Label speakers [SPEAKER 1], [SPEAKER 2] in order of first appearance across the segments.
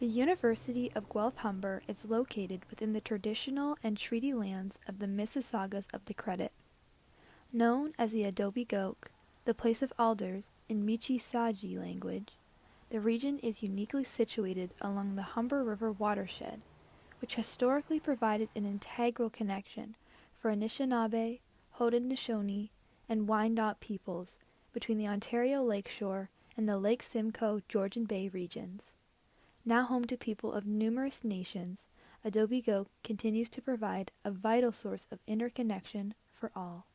[SPEAKER 1] The University of Guelph Humber is located within the traditional and treaty lands of the Mississaugas of the Credit. Known as the Adobe Goak, the place of alders in Michi-Saji language, the region is uniquely situated along the Humber River watershed, which historically provided an integral connection for Anishinaabe, Haudenosaunee, and Wyandot peoples between the Ontario Lakeshore and the Lake Simcoe Georgian Bay regions. Now home to people of numerous nations, Adobe Goat continues to provide a vital source of interconnection for all.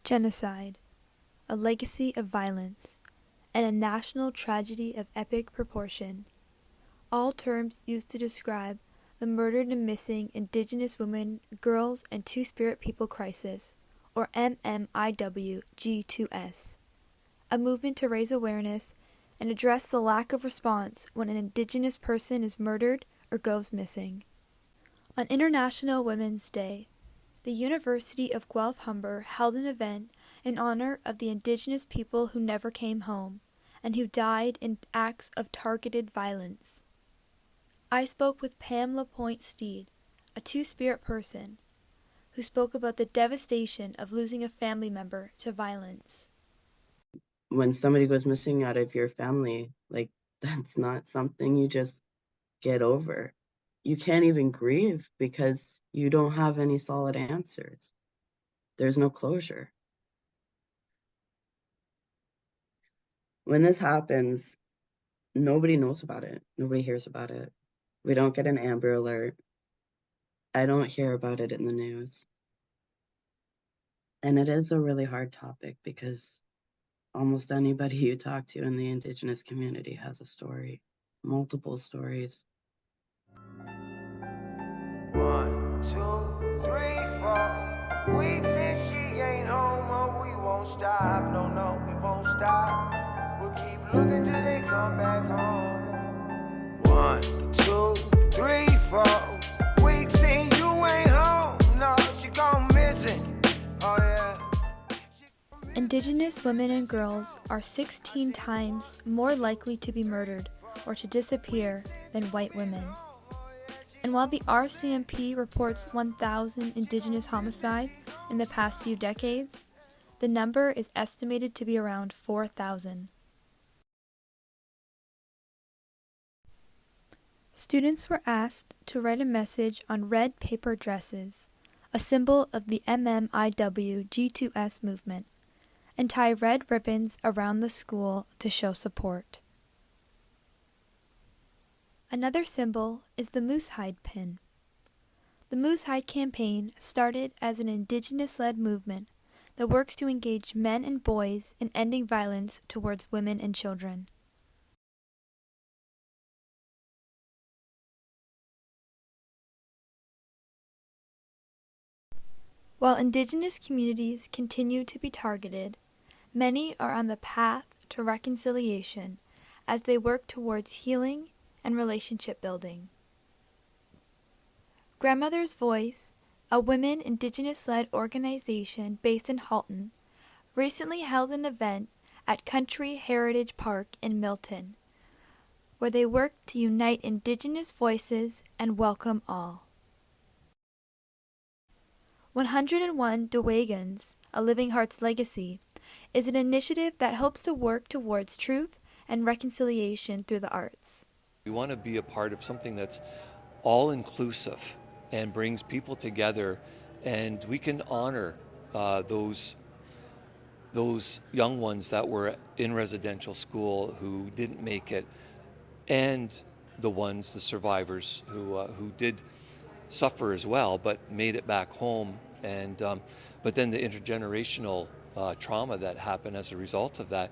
[SPEAKER 1] Genocide, a legacy of violence, and a national tragedy of epic proportion. All terms used to describe the murdered and missing Indigenous women, girls, and Two-Spirit People Crisis, or MMIWG2S, a movement to raise awareness and address the lack of response when an Indigenous person is murdered or goes missing. On International Women's Day, the University of Guelph Humber held an event in honor of the Indigenous people who never came home and who died in acts of targeted violence. I spoke with Pam LaPointe-Steed, a Two-Spirit person, who spoke about the devastation of losing a family member to violence.
[SPEAKER 2] When somebody goes missing out of your family, like, that's not something you just get over. You can't even grieve because you don't have any solid answers. There's no closure. When this happens, nobody knows about it. Nobody hears about it. We don't get an Amber Alert. I don't hear about it in the news. And it is a really hard topic because almost anybody you talk to in the Indigenous community has a story, multiple stories.
[SPEAKER 3] 1, 2, 3, 4 weeks and she ain't home, oh, we won't stop. No, no, we won't stop. We'll keep looking till they come back home. 1, 2, 3, 4 weeks and you ain't home. No, she gone missing. Oh yeah.
[SPEAKER 1] Indigenous women and girls are 16 times more likely to be murdered or to disappear than white women. And while the RCMP reports 1,000 Indigenous homicides in the past few decades, the number is estimated to be around 4,000. Students were asked to write a message on red paper dresses, a symbol of the MMIWG2S movement, and tie red ribbons around the school to show support. Another symbol is the moose hide pin. The Moose Hide campaign started as an Indigenous-led movement that works to engage men and boys in ending violence towards women and children. While Indigenous communities continue to be targeted, many are on the path to reconciliation as they work towards healing and relationship building. Grandmother's Voice, a women Indigenous-led organization based in Halton, recently held an event at Country Heritage Park in Milton, where they worked to unite Indigenous voices and welcome all. 101 Deweguns, A Living Heart's Legacy, is an initiative that helps to work towards truth and reconciliation through the arts.
[SPEAKER 4] We want to be a part of something that's all-inclusive and brings people together, and we can honor those young ones that were in residential school who didn't make it, and the survivors who did suffer as well, but made it back home. And but then the intergenerational trauma that happened as a result of that.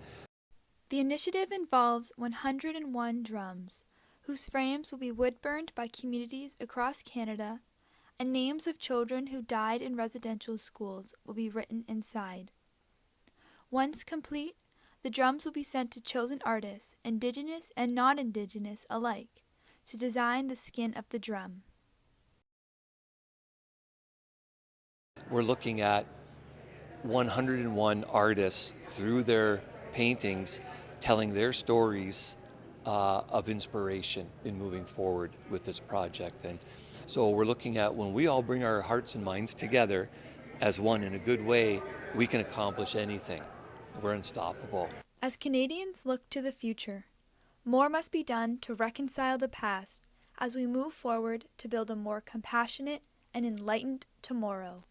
[SPEAKER 1] The initiative involves 101 drums, whose frames will be wood-burned by communities across Canada, and names of children who died in residential schools will be written inside. Once complete, the drums will be sent to chosen artists, Indigenous and non-Indigenous alike, to design the skin of the drum.
[SPEAKER 4] We're looking at 101 artists through their paintings telling their stories of inspiration in moving forward with this project. And so we're looking at when we all bring our hearts and minds together as one in a good way, we can accomplish anything. We're unstoppable.
[SPEAKER 1] As Canadians look to the future, more must be done to reconcile the past as we move forward to build a more compassionate and enlightened tomorrow.